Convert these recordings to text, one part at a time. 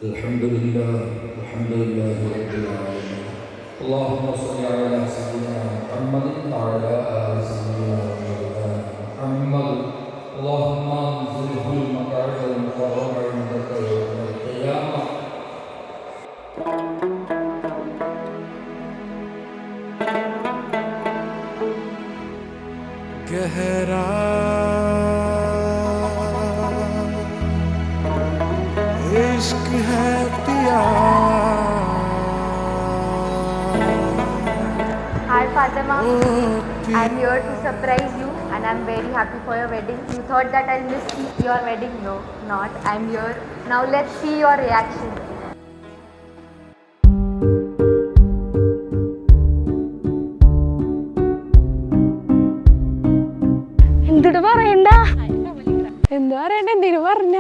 الحمد لله رب العالمين. اللهم صل على سيدنا محمد وعلى آل سيدنا محمد. اللهم انزله المقعد المقرب عندك يوم القيامة. गहरा इश्क है पिया. Hi Fatima, I'm here to surprise you and I'm very happy for your wedding. You thought that I'll miss your wedding? No, not. I'm here. Now let's see your reaction. എന്തിട്ട് പറയണ്ട എന്താ പറയണ്ട എന്തിനു പറഞ്ഞ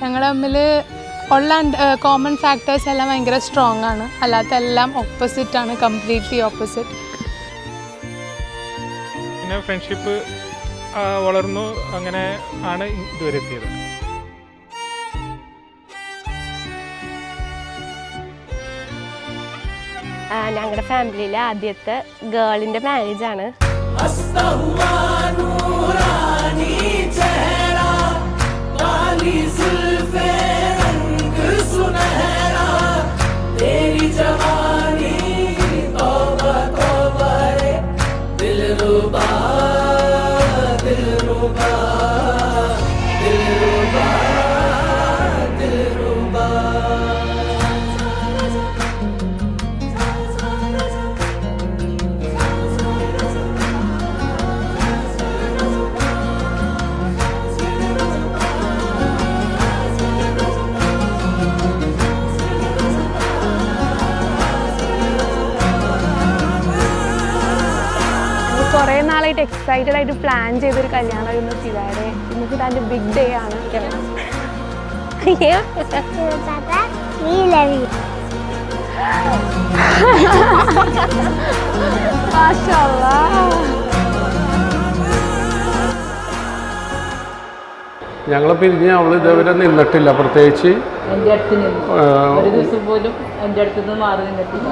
ഞങ്ങൾ തമ്മിൽ ഉള്ള കോമൺ ഫാക്ടേഴ്സ് എല്ലാം ഭയങ്കര സ്ട്രോങ് ആണ്, അല്ലാത്ത എല്ലാം ഓപ്പോസിറ്റ് ആണ്, കംപ്ലീറ്റ്ലി ഓപ്പോസിറ്റ്. പിന്നെ ഫ്രണ്ട്ഷിപ്പ് വളർന്നു, അങ്ങനെ ആണ് ഇതുവരെ എത്തിയത്. ഞങ്ങളുടെ ഫാമിലിയിലെ ആദ്യത്തെ ഗേളിൻ്റെ മാരേജാണ്. കുറേ നാളായിട്ട് എക്സൈറ്റഡ് ആയിട്ട് പ്ലാൻ ചെയ്തൊരു കല്യാണമായിരുന്നു ഫിദായുടെ. ഇന്ന് ഫിദാൻ്റെ ബിഗ് ഡേ ആണ്. ഞങ്ങൾ പിരിഞ്ഞ് അവൾ ഇതേവരെ നിന്നിട്ടില്ല, പ്രത്യേകിച്ച് എൻ്റെ അടുത്ത് നിന്ന് ഒരു ദിവസം പോലും എൻ്റെ അടുത്ത് നിന്ന് മാറി നിന്നിട്ടില്ല.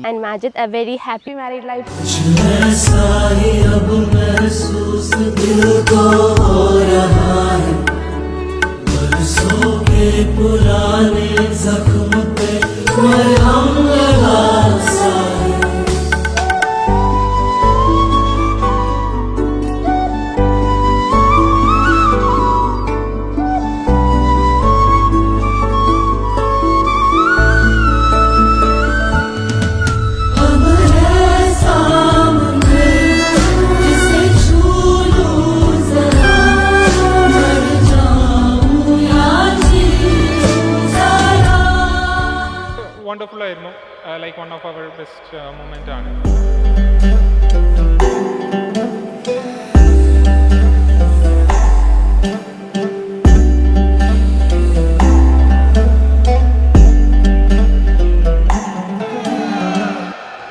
And Majid, a very happy married life. Wonderful ആയിരുന്നു, like one of our best moment ആണ്.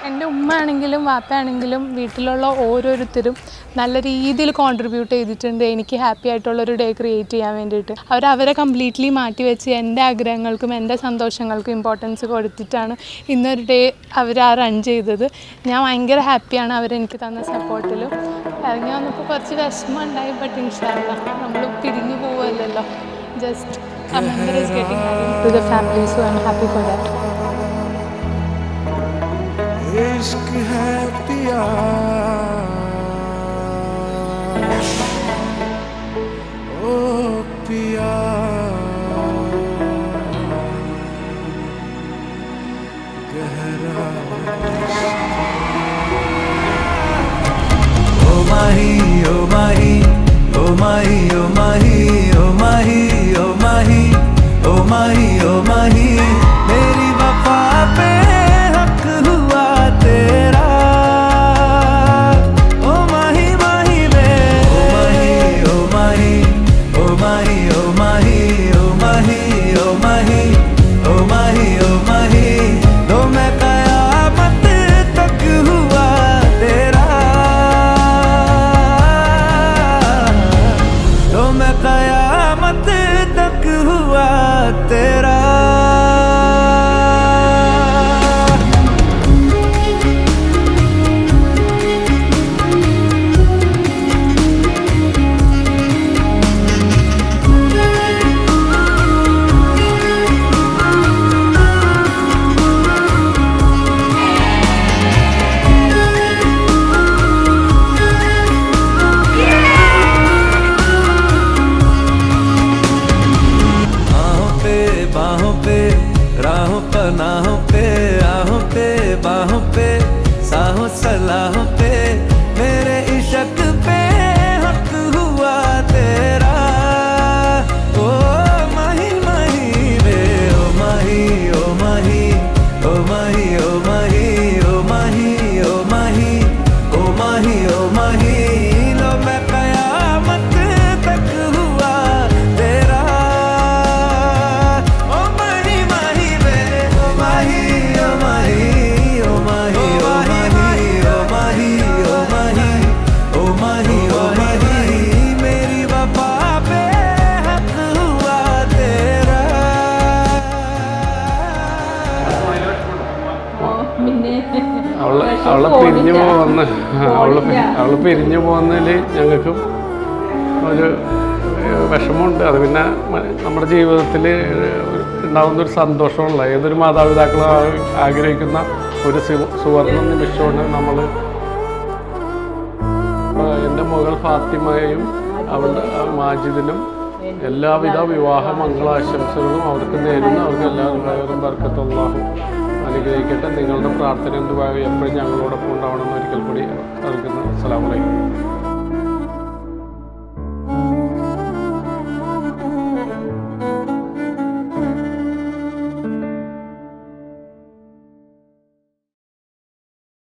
എൻ്റെ ഉമ്മ ആണെങ്കിലും വാപ്പയാണെങ്കിലും വീട്ടിലുള്ള ഓരോരുത്തരും നല്ല രീതിയിൽ കോൺട്രിബ്യൂട്ട് ചെയ്തിട്ടുണ്ട് എനിക്ക് ഹാപ്പി ആയിട്ടുള്ളൊരു ഡേ ക്രിയേറ്റ് ചെയ്യാൻ വേണ്ടിയിട്ട്. അവരെ കംപ്ലീറ്റ്ലി മാറ്റി വെച്ച് എൻ്റെ ആഗ്രഹങ്ങൾക്കും എൻ്റെ സന്തോഷങ്ങൾക്കും ഇമ്പോർട്ടൻസ് കൊടുത്തിട്ടാണ് ഇന്നൊരു ഡേ അവർ റൺ ചെയ്തത്. ഞാൻ ഭയങ്കര ഹാപ്പിയാണ് അവരെനിക്ക് തന്ന സപ്പോർട്ടിലും. ഇറങ്ങി വന്നപ്പോൾ കുറച്ച് വിഷമം ഉണ്ടായി, ബട്ട് ഇൻഷാ അല്ലാഹ് നമ്മൾ പിരിഞ്ഞു പോവുമല്ലോ. Just getting to the family, so I am happy for that. इश्क है पिया, ओ पिया. गहरा ओ माही, ओ माही, ओ माही, ओ माही. तेरा। बाहों पे राहों पनाहों पे आहों पे बाहों पे साहों सलाहों पे मेरे इश्क पे हक हुआ तेरा। ओ माही माही वे ओ माही ओ माही ओ माही ओ माही ओ माही ओ माही ओ माही ओ माही लो मैं कयामत तक हुआ तेरा। അവളെ പിരിഞ്ഞു പോകുന്ന അവൾ പിരിഞ്ഞു പോകുന്നതിൽ ഞങ്ങൾക്കും ഒരു വിഷമമുണ്ട്. അത് പിന്നെ നമ്മുടെ ജീവിതത്തിൽ ഉണ്ടാകുന്നൊരു സന്തോഷമുള്ള ഏതൊരു മാതാപിതാക്കളും ആഗ്രഹിക്കുന്ന ഒരു സുവർണ്ണ നിമിഷമാണ് നമ്മൾ. എൻ്റെ മകൾ ഫാത്തിമയും അവളുടെ മാജിദിനും എല്ലാവിധ വിവാഹ മംഗളാശംസകളും അവർക്ക് നേരുന്നു. അവർക്ക് എല്ലാവരും ബർക്കത്തുള്ളാഹു അനുഗ്രഹിക്കട്ടെ. നിങ്ങളുടെ പ്രാർത്ഥന എന്തുവാകും എപ്പോഴും ഞങ്ങളോടൊപ്പം ഉണ്ടാവണമെന്ന് ഒരിക്കൽ കൂടി അറിയിക്കുന്നു. അസ്സലാമു അലൈക്കും.